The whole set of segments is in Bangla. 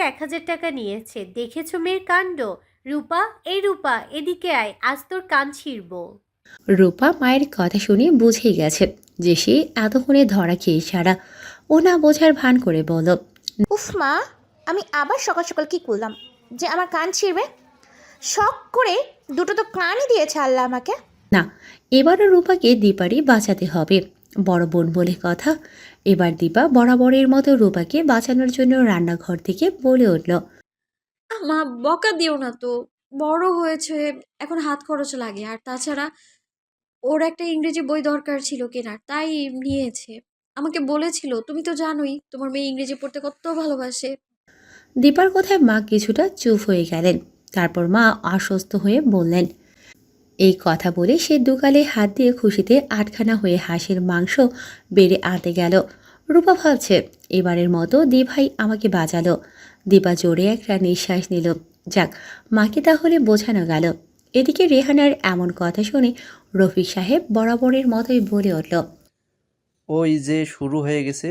1000 টাকা নিয়েছে। দেখেছো মেয়ের কাণ্ড? রূপা, এই রূপা, এদিকে আয়, আজ তোর কান ছিঁড়বো। রূপা মায়ের কথা শুনে বুঝেই গেছে যে সে এতক্ষণে ধরা খেয়ে সারা। ও না বোঝার ভান করে বলল, উফ মা, আমি আবার সকাল সকাল কি করলাম যে আমার কান ছিঁড়বে? শখ করে দুটো তো কানই দিয়েছে আল্লাহ আমাকে। না, এবারও রূপাকে দীপারই বাঁচাতে হবে। বড় বোন বলে কথা। এবার দীপা বরাবরের মতো রূপাকে বাঁচানোর জন্য রান্নাঘর থেকে বলে উঠল, মা বকা দিও না তো, বড় হয়েছে, এখন হাত খরচ লাগে। আর তাছাড়া ওর একটা ইংরেজি বই দরকার ছিল কেনার, তাই নিয়েছে। আমাকে বলেছিল, তুমি তো জানোই তোমার মেয়ে ইংরেজি পড়তে কত ভালোবাসে। দীপার কথায় মা কিছুটা চুপ হয়ে গেলেন। তারপর মা আশ্বস্ত হয়ে বললেন, এই কথা বলে সে দুগালে হাত দিয়ে খুশিতে আটখানা হয়ে হাঁসের মাংস বেড়ে আনতে গেল। রূপা ভাবছে, এবারের মতো দিভাই আমাকে বাঁচালো। দীপা জোরে একটা নিঃশ্বাস নিল। যাক, মাকে তাহলে বোঝানো গেল। এদিকে রেহানার এমন কথা শুনে রফিক সাহেব বরাবরের মতোই বলে উঠল, ওই যে শুরু হয়ে গেছে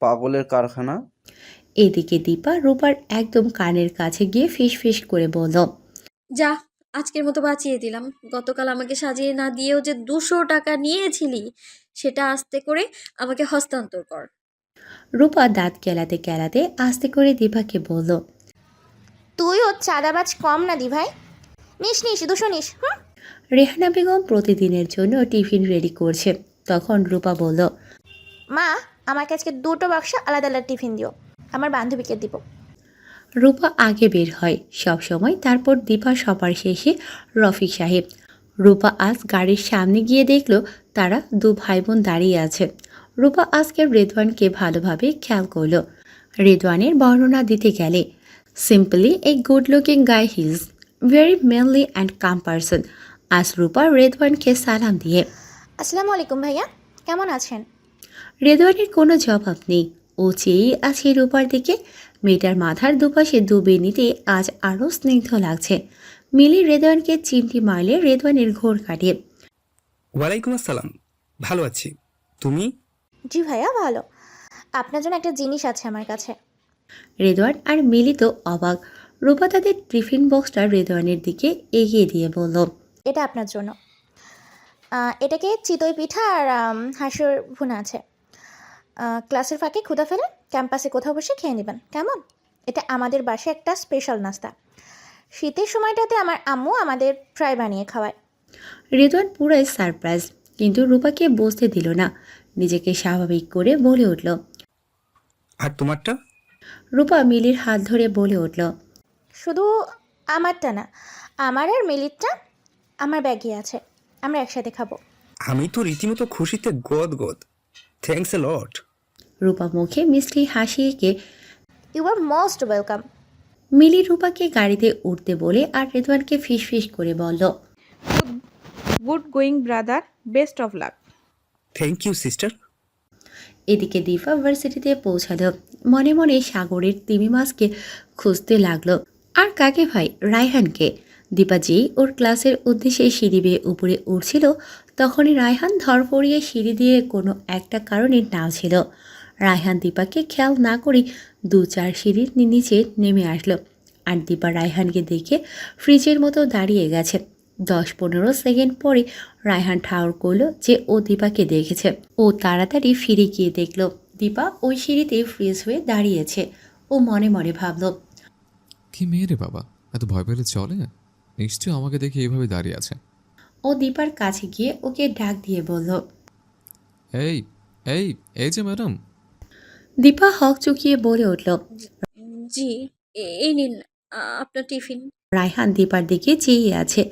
পাগলের কারখানা। এদিকে দীপা রূপার একদম কানের কাছে গিয়ে ফিস ফিস করে বলল, যা, আজকের মতো বাঁচিয়ে দিলাম। গতকাল আমাকে সাজিয়ে না দিয়েও যে 200 টাকা নিয়েছিলি, সেটা আস্তে করে আমাকে হস্তান্তর কর। রূপা দাঁত কেলাতে কেলাতে আস্তে করে দীপাকে বলল, তুইও চাঁদাবাজ কম না দি ভাই। নিস নিস 200 নিস। হুম। রেহানা বেগম প্রতিদিনের জন্য টিফিন রেডি করছে। তখন রূপা বলল, মা, আমাকে আজকে দুটো বাক্স আলাদা আলাদা টিফিন দিও, আমার বান্ধবীকে দিব। রূপা আগে বের হয় সব সময়, তারপর দীপা সবার শেষে রফিক সাহেব। রূপা আজ গাড়ির সামনে গিয়ে দেখল তারা দু ভাই বোন দাঁড়িয়ে আছে। রূপা আজকের রেদওয়ানকে ভালোভাবে খেয়াল করল। রেদওয়ানের বর্ণনা দিতে গেলে, simply a good looking guy his very manly and calm person. আজ রূপা রেদওয়ানকে সালাম দিয়ে। আসসালামু আলাইকুম ভাইয়া, কেমন আছেন? রেদওয়ানের কোনো জবাব নেই। ও চেয়েই আছে রূপার দিকে। মেয়েটার মাথার দুপাশে ডুবে নিতে আজ আরও স্নিগ্ধ লাগছে। মিলি রেদওয়ানকে চিমটি মারলে রেদওয়ানের ঘোর কাটে। ওয়ালাইকুম আসসালাম। ভালো আছি, তুমি? জি ভাইয়া ভালো। আপনার জন্য একটা জিনিস আছে আমার কাছে। রেদওয়ান আর মিলি তো অবাক। রূপা তাদের টিফিন বক্সটা রেদওয়ানের দিকে এগিয়ে দিয়ে বলল, এটা আপনার জন্য। এটাকে চিতই পিঠা আর হাঁসের ভুনা আছে। ক্লাসের ফাঁকে ক্ষুধা ফেলে ক্যাম্পাসে কোথাও বসে খেয়ে নেবেন, কেমন? এটা আমাদের বাসায় একটা স্পেশাল নাস্তা। শীতের সময়টাতে আমার আম্মু আমাদের ফ্রাই বানিয়ে খাওয়ায়। রেদওয়ান পুরাই সারপ্রাইজ, কিন্তু রূপাকে বুঝতে দিল না। নিজেকে স্বাভাবিক করে বলে উঠল। আর তোমারটা? রূপা মিলির হাত ধরে বলে উঠল, শুধু আমারটা না, আমার আর মিলিটটা আমার ব্যাগে আছে, আমরা একসাথে খাবো। আমি তো রীতিমতো খুশিতে গদ। থ্যাঙ্কস এ লট। রূপা মুখে মিষ্টি হাসি এঁকে ইউ আর মোস্ট ওয়েলকাম। মিলি রূপাকে গাড়িতে উঠতে বলে আর রেদওয়ানকে ফিস ফিস করে বলল, good going brother, best of luck. Thank you sister. এদিকে দীপা ভার্সিটিতে পৌঁছালো। মনে মনে সাগরের তিমি মাছকে খুঁজতে লাগলো। আর কাকে ভাই? রায়হানকে। দীপা যেই ওর ক্লাসের উদ্দেশ্যে সিঁড়ি বেয়ে উপরে উঠছিল, তখনই রায়হান ধরপড়িয়ে সিঁড়ি দিয়ে কোনো একটা কারণে নামছিল। রায়হান দীপাকে খেয়াল না করে 2-4 সিঁড়ির নিচে নেমে আসলো। আর দীপা রায়হানকে দেখে ফ্রিজের মতো দাঁড়িয়ে গেছে। 10-15 সেকেন্ড পরে রায়হান ঠাউর করলো যে ও দীপাকে দেখেছে। ও তাড়াতাড়ি ফিরে গিয়ে দেখল দীপা ওই সিঁড়িতে ফ্রিজ হয়ে দাঁড়িয়েছে। ও মনে মনে ভাবল, কি মেয়ে রে বাবা, এত ভয় পেলে চলে? নিশ্চয়ই আমাকে দেখে এইভাবে দাঁড়িয়ে আছে। ও দীপার কাছে গিয়ে ওকে ডাক দিয়ে বলল, এই এই এই যে ম্যাডাম। দীপা হক চুকিয়ে বলে উঠল। জি, এই নিন আপনার টিফিন। রায়হান দীপার দিকে চেয়ে আছে।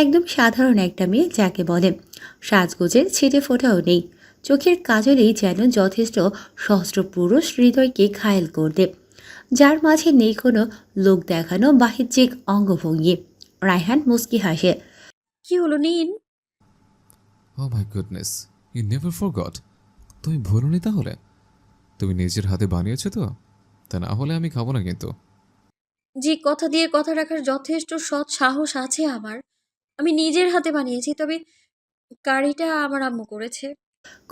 একদম সাধারণ একটা মেয়ে যাকে বলে। সাজগোজের ছিটে ফোটাও নেই। চোখের কাজলেই যেন যথেষ্ট সহস্র পুরুষ হৃদয়কে ঘায়েল করবে, যার মাঝে নেই কোনো লোক দেখানো বাহ্যিক অঙ্গভঙ্গি। রায়হান মুস্কি হাসে। কি হলো, নিন। Oh my goodness, you never forgot. তুমি ভুলোনি তাহলে? তুমি নিজের হাতে বানিয়েছো তো? তা না হলে আমি খাবো না কিন্তু। জি, কথা দিয়ে কথা রাখার যথেষ্ট সৎ সাহস আছে আমার। আমি নিজের হাতে বানিয়েছি, তবে কারিটা আমার আম্মু করেছে।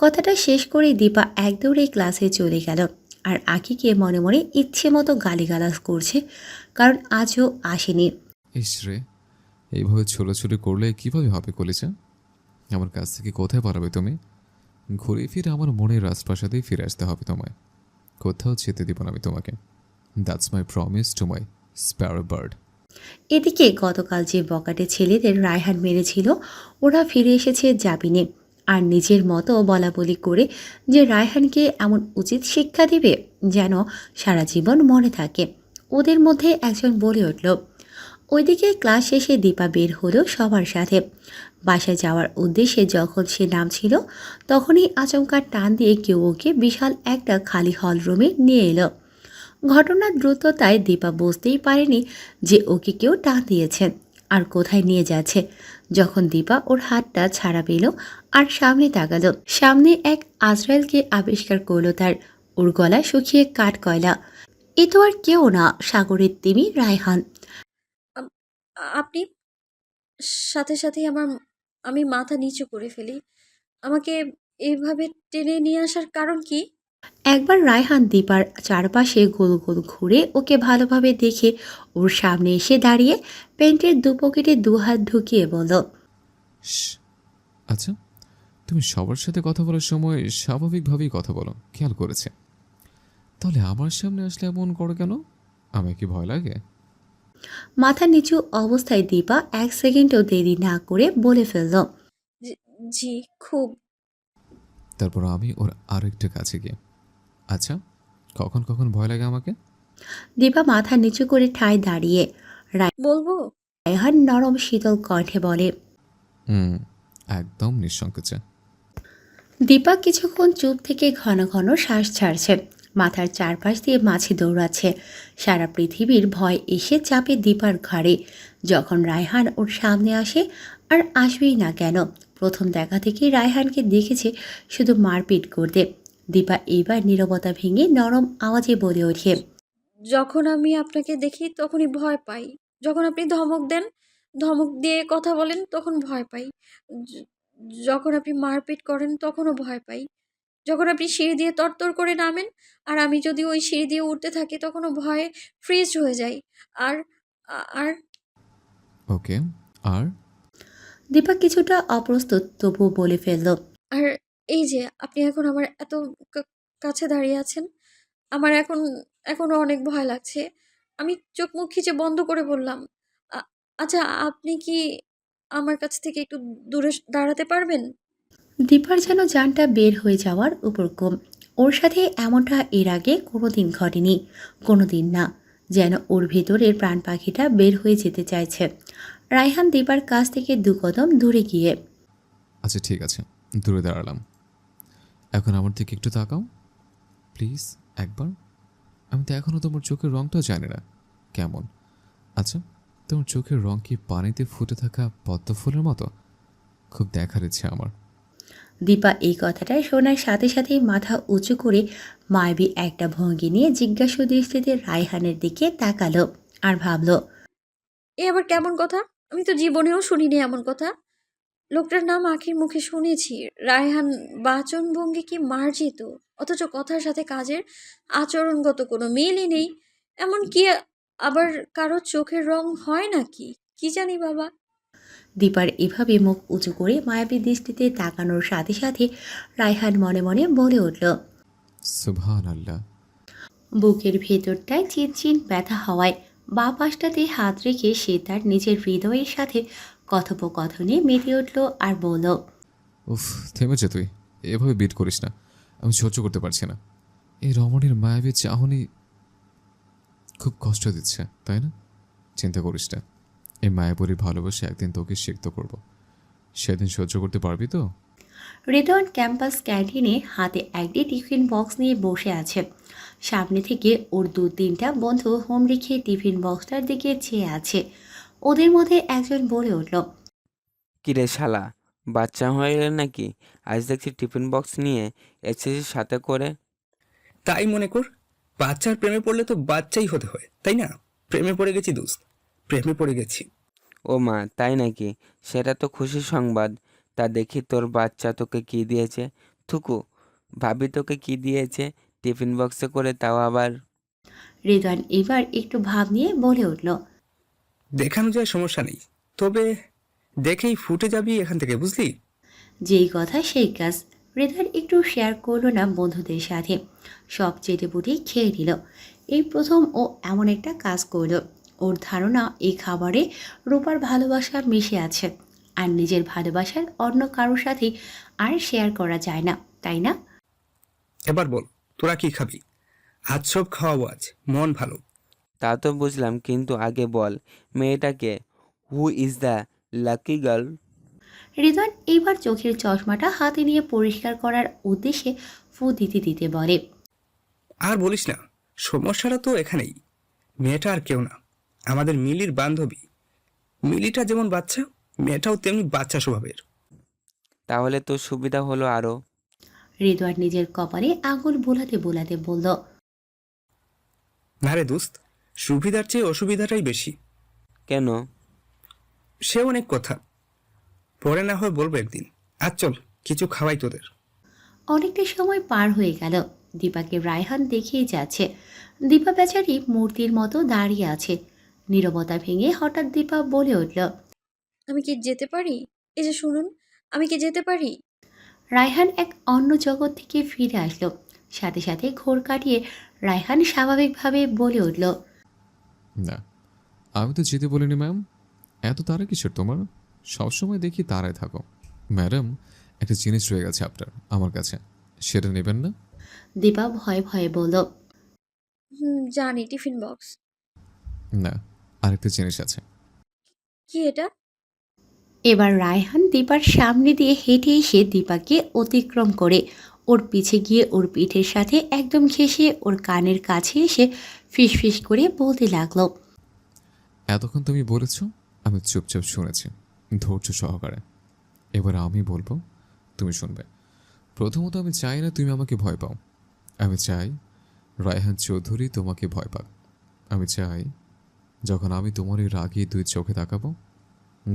কথাটা শেষ করে দীপা এক দৌড়ে ক্লাসে চলে গেল। আর আখিকে মনে মনে ইচ্ছে মতো গালিগালাজ করছে, কারণ আজও আসেনি। ইস রে, এইভাবে ছোলাছুলি করলে কিভাবে হবে কলিজা? আমার কাছ থেকে কোথায় পালাবে তুমি? ঘুরে ফিরে আমার মনের রাজপ্রাসাদেই ফিরে আসতে হবে তোমায়। কোথাও যেতে দিব না আমি তোমাকে। That's my promise to my Sparrow bird. এদিকে গতকাল যে বকাটে ছেলেদের রায়হান মেরেছিল, ওরা ফিরে এসেছে জামিনে। আর নিজের মতো বলাবলি করে যে রায়হানকে এমন উচিত শিক্ষা দিবে যেন সারা জীবন মনে থাকে। ওদের মধ্যে একজন বলে উঠল। ওইদিকে ক্লাস শেষে দীপা বের হলো সবার সাথে। বাসায় যাওয়ার উদ্দেশ্যে যখন সে নামছিল, তখনই আচমকা টান দিয়ে কেউ ওকে বিশাল একটা খালি হল রুমে নিয়ে এলো। ঘটনার দ্রুততায় দীপা বুঝতেই পারেনি যে ওকে কেউ টান দিয়েছে আর কোথায় নিয়ে যাচ্ছে। যখন দীপা ওর হাতটা ছাড়া পেল আর সামনে তাকালো, সামনে এক আজরায়েলকে আবিষ্কার করলো তার। ওর গলা শুকিয়ে কাঠ কয়লা। এ তো আর কেউ না, সাগরের তিমি রায়হান। আম- আপনি সাথে সাথেই আমি মাথা নিচু করে ফেলি। আমাকে এইভাবে টেনে নিয়ে আসার কারণ কি? একবার রায়হান দীপার চারপাশে গোল গোল ঘুরে ওকে ভালোভাবে দেখে ওর সামনে এসে দাঁড়িয়ে প্যান্টের দু পকেটে দু হাত ঢুকিয়ে বলল, শ্, আচ্ছা, তুমি সবার সাথে কথা বলার সময় স্বাভাবিকভাবেই কথা বলো, খেয়াল করেছে। তাহলে আমার সামনে আসলে এমন করো কেন? আমার কি ভয় লাগে? মাথা নিচু অবস্থায় দীপা এক সেকেন্ডও দেরি না করে বলে ফেলল, জি জি, খুব। তারপর আমি ওর আরেকটা কাছে গিয়ে, আচ্ছা, কখন কখন ভয় লাগে আমাকে? দীপা মাথা নিচু করে ঠায় দাঁড়িয়ে। বলবো? রায়হান নরম শীতল কণ্ঠে বলে। হুম, একদম নিঃসংকোচে। দীপা কিছুক্ষণ চুপ থেকে ঘন ঘন শ্বাস ছাড়ছে। মাথার চারপাশ দিয়ে মাছি দৌড়াচ্ছে। সারা পৃথিবীর ভয় এসে চাপে দীপার ঘাড়ে। যখন রায়হান ওর সামনে আসে, আর আসবেই না কেন, প্রথম দেখা থেকেই রায়হানকে দেখেছে শুধু মারপিট করতে। দীপা এইবার নীরবতা ভেঙে নরম আওয়াজে বলে ওঠে, যখন আমি আপনাকে দেখি তখনই ভয় পাই। যখন আপনি ধমক দেন, ধমক দিয়ে কথা বলেন তখন ভয় পাই। য- যখন আপনি মারপিট করেন তখনও ভয় পাই। যখন আপনি সিঁড়ি দিয়ে তরতর করে নামেন আর আমি যদি ওই সিঁড়ি দিয়ে উঠতে থাকি তখনও ভয়ে ফ্রিজ হয়ে যাই। আর আর ওকে, আর? দীপা কিছুটা অপ্রস্তুত তবুও বলে ফেলল, আর এই যে আপনি এখন আমার এত কাছে দাঁড়িয়ে আছেন, আমার এখনো অনেক ভয় লাগছে। আমি চোখ মুখ খিচে বন্ধ করে বললাম, আচ্ছা, আপনি কি আমার কাছ থেকে একটু দূরে দাঁড়াতে পারবেন? দীপার যেন জানটা বের হয়ে যাওয়ার উপক্রম। ওর সাথে এমনটা এর আগে কোনোদিন ঘটেনি, কোনোদিন না। যেন ওর ভেতরের প্রাণ পাখিটা বের হয়ে যেতে চাইছে। রায়হান দীপার কাছ থেকে দু কদম দূরে গিয়ে, আচ্ছা ঠিক আছে, দূরে দাঁড়ালাম। এখন আমার দিকে একটু তাকাও প্লিজ, একবার। আমি তো এখনও তোমার চোখের রংটাও জানি না কেমন। আচ্ছা, তোমার চোখের রং কি পানিতে ফুটে থাকা পদ্ম ফুলের মতো? খুব দেখার ইচ্ছে আমার। দীপা এই কথাটা শোনার সাথে সাথেই মাথা উঁচু করে মায়াবী একটা ভঙ্গি নিয়ে জিজ্ঞাসু দৃষ্টিতে রায়হানের দিকে তাকালো আর ভাবল, এ আবার কেমন কথা? আমি তো জীবনেও শুনিনি এমন কথা। লোকটার নাম আখির মুখে শুনেছি, রায়হান। বাচনভঙ্গি কি মার্জিত, অথচ কথার সাথে কাজের আচরণগত কোনো মিলই নেই। এমন কি আবার কারো চোখের রং হয় নাকি? কি জানি বাবা। দীপার এভাবে মুখ উঁচু করে মায়াবী দৃষ্টিতে তাকানোর সাথে সাথে রায়হান মনে মনে বলে উঠল। সুবহান আল্লাহ। বুকের ভেতরটায় চিনচিন ব্যথা হওয়ায় বাঁ পাশটাতে হাত রেখে সে তার নিজের হৃদয়ের সাথে কথোপকথনে মেতে উঠল আর বলল, উফ, থেমেছে তুই? এভাবে বিট করিস না, আমি সহ্য করতে পারছি না। এই রমণীর মায়াবী চাহনি খুব কষ্ট দিচ্ছে, তাই না? চিন্তা করিস না, এই মায়াবরী ভালোবাসা একদিন তোকে সিক্ত করব। সেদিন সহ্য করতে পারবি তো? রেদওয়ান ক্যাম্পাস ক্যান্টিনে হাতে একটি টিফিন বক্স নিয়ে বসে আছে। সামনে থেকে ওর দু তিনটা বন্ধু হোম রেখে টিফিন বক্সটার দিকে চেয়ে আছে। ওদের মধ্যে একজন বলে উঠল, কিরে শালা, বাচ্চা হয়ে গেলে নাকি? আজ দেখছি টিফিন বক্স নিয়ে এসেছিস সাথে করে। তাই মনে কর, বাচ্চার প্রেমে পড়লে তো বাচ্চাই হতে হয়, তাই না? প্রেমে পড়ে গেছি দোস্ত, প্রেমে পড়ে গেছি। ও মা, তাই নাকি? সেটা তো খুশির সংবাদ। তা দেখি তোর বাচ্চা তোকে কি দিয়েছে। থুকু, ভাবি তোকে কি দিয়েছে? টিফিন বক্সে করে, তাও আবার। রিদওয়ান এবার একটু ভাব নিয়ে বলে উঠল। দেখানো যায়, সমস্যা নেই, তবে দেখেই ফুটে যাবি এখান থেকে, বুঝলি? যেই কথা সেই কাজ। রিদওয়ান একটু শেয়ার করলো না বন্ধুদের সাথে, সব চেটেপুটে খেয়ে নিল। এই প্রথম ও এমন একটা কাজ করলো। ওর ধারণা এই খাবারে রূপার ভালোবাসা মিশে আছে, আর নিজের ভালোবাসার অন্য কারোর সাথে আর শেয়ার করা যায় না, তাই না? এবার বল, তোরা কি খাবি? আজ সব খাওয়াবো, আজ মন ভালো। তা তো বুঝলাম, কিন্তু আগে বল মেয়েটাকে, who is the lucky girl? Ridwan এবার চোখের চশমাটা হাতে নিয়ে পরিষ্কার করার উদ্দেশ্যে ফু দিতে দিতে বলে। আর বলিস না, সমস্যাটা তো এখানেই। মেয়েটা আর কেউ না, আমাদের মিলির বান্ধবী। মিলিটা যেমন বাচ্চা, মেয়েটাও তেমনি বাচ্চা স্বভাবের। তাহলে তো সুবিধা হলো আরও। রিদওয়ান নিজের কপালে আঙুল বোলাতে বোলাতে বলল। না রে দোস্ত, সুবিধার চেয়ে অসুবিধাটাই বেশি। কেন? সে অনেক কথা, পরে না হয় বলবো একদিন। আজ চল, কিছু খাওয়াই তোদের। অনেকটা সময় পার হয়ে গেল। দীপাকে রায়হান দেখেই যাচ্ছে। দীপা বেচারি মূর্তির মতো দাঁড়িয়ে আছে। নীরবতা ভেঙে হঠাৎ দীপা বলে উঠল। আমি কি যেতে পারি? এই যে শুনুন, আমি কি যেতে পারি? রায়হান এক অন্য জগৎ থেকে ফিরে আসলো। সাথে সাথে ঘোর কাটিয়ে রায়হান স্বাভাবিকভাবে বলে উঠল। না, আমি তো যেতে বলিনি ম্যাম। এত তারা কিসের তোমার? সবসময় দেখি তারায় থাকো। ম্যাডাম, একটা জিনিস রয়ে গেছে আপনার আমার কাছে, সেটা নেবেন না? দীপা ভয়ে ভয়ে বলল। জানি, টিফিন বক্স। না, আরেকটা জিনিস আছে। কি এটা? এবার রায়হান দীপার সামনে দিয়ে হেঁটে এসে দীপাকে অতিক্রম করে ওর পিছে গিয়ে ওর পিঠের সাথে একদম ঘেঁষে ওর কানের কাছে এসে ফিসফিস করে বলতে লাগলো। এতক্ষণ তুমি বলেছ, আমি চুপচাপ শুনেছি ধৈর্য সহকারে। এবার আমি বলবো, তুমি শুনবে। প্রথমত, আমি চাই না তুমি আমাকে ভয় পাও। আমি চাই রায়হান চৌধুরী তোমাকে ভয় পাক। আমি চাই যখন আমি তোমার এই রাগী দুই চোখে তাকাবো,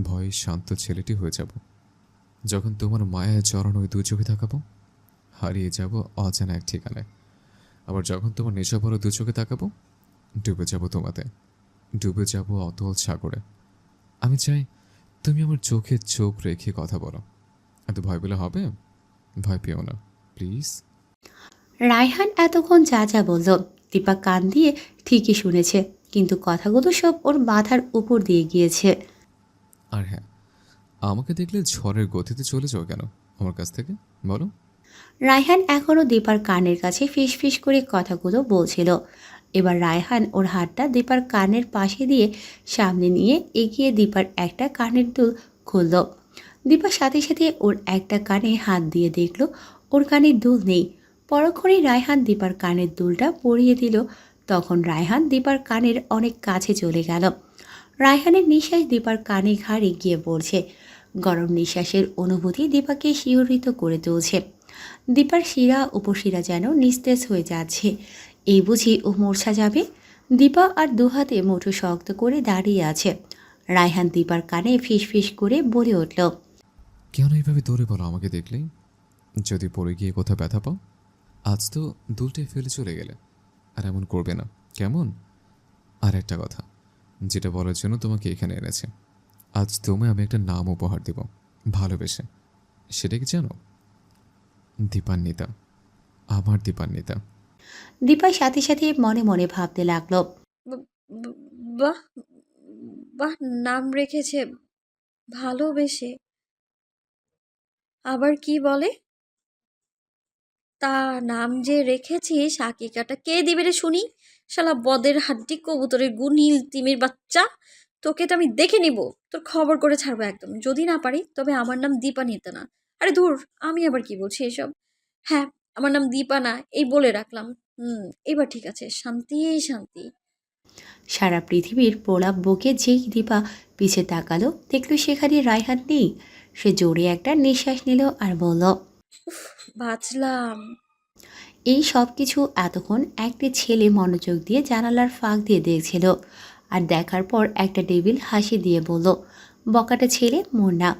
ভয়ে শান্ত ছেলেটি হয়ে যাব। যখন তোমার মায়ায় জড়ানো ওই দুই চোখে তাকাবো, হারিয়ে যাব অজানা এক ঠিকানায়। আবার যখন তোমার নেশা ভরা দু চোখে তাকাবো, ডুবে যাব তোমাতে, ডুবে যাব অতল সাগরে। আমি চাই তুমি আমার চোখে চোখ রেখে কথা বলো। এত ভয় পেলে হবে? ভয় পেও না, প্লিজ। রায়হান এতক্ষণ যা যা বলল দীপা কান দিয়ে ঠিকই শুনেছে, কিন্তু কথাগুলো সব ওর মাথার উপর দিয়ে গিয়েছে। আর হ্যাঁ, আমাকে দেখলে ঝড়ের গতিতে চলে যাও কেন আমার কাছ থেকে, বলো? রায়হান এখনও দীপার কানের কাছে ফিসফিস করে কথাগুলো বলছিল। এবার রায়হান ওর হাতটা দীপার কানের পাশে দিয়ে সামনে নিয়ে এগিয়ে দীপার একটা কানের দুল খুলল। দীপার সাথে সাথে ওর একটা কানে হাত দিয়ে দেখল ওর কানে দুল নেই। পরক্ষণেই রায়হান দীপার কানের দুলটা পরিয়ে দিল। তখন রায়হান দীপার কানের অনেক কাছে চলে গেল। রায়হানের নিঃশ্বাস দীপার কানে ঘাড়ে গিয়ে পড়ছে। গরম নিঃশ্বাসের অনুভূতি দীপাকে শিহরিত করে তুলছে। দীপার শিরা উপশিরা যেন নিস্তেজ হয়ে যাচ্ছে। এই বুঝি ও মূর্ছা যাবে। দীপা আর দুহাতে মুঠো শক্ত করে দাঁড়িয়ে আছে। রায়হান দীপার কানে ফিসফিস করে বলে উঠল। কেন এইভাবে দৌড়ে বলো আমাকে দেখলেই? যদি পড়ে গিয়ে কোথাও ব্যথা পাও? আজ তো দুলটাই ফেলে চলে গেলে, আর এমন করবে না কেমন? আর একটা কথা যেটা বলার জন্য তোমাকে এখানে এনেছে। আজ তোমায় আমি একটা নাম উপহার দেব, ভালোবেসে। সেটা কি জানো? দীপান্বিতা, আমার দীপান্বিতা। দীপার সাথে সাথে মনে মনে ভাবতে লাগলো। বা- বা- বাহ, বাহ, নাম রেখেছে ভালোবেসে। আবার কি বলে? তা নাম যে রেখেছিস, হাকিকাটা কে দিবে রে শুনি? শালা বদের হাড্ডি, কবুতরের গু, নীল তিমির বাচ্চা। তোকে তো আমি দেখে নিব, তোর খবর করে ছাড়বো একদম। যদি না পারি তবে আমার নাম দীপা নিতে না। আরে ধুর, আমি আবার কি বলছি এসব? হ্যাঁ, আমার নাম দীপা না, এই বলে রাখলাম। এবার ঠিক আছে, শান্তি শান্তি। সারা পৃথিবীর প্রলাপ বকে যেই দীপা পিছে তাকালো, দেখলো সেখানে রায়হান নেই। সে জোরে একটা নিঃশ্বাস নিল আর বলল। বাঁচলাম। এই সব কিছু এতক্ষণ একটি ছেলে মনোযোগ দিয়ে জানালার ফাঁক দিয়ে দেখছিল। আর দেখার পর একটা টেবিল হাসি দিয়ে বলল, বকাটা ছেলে মোর না।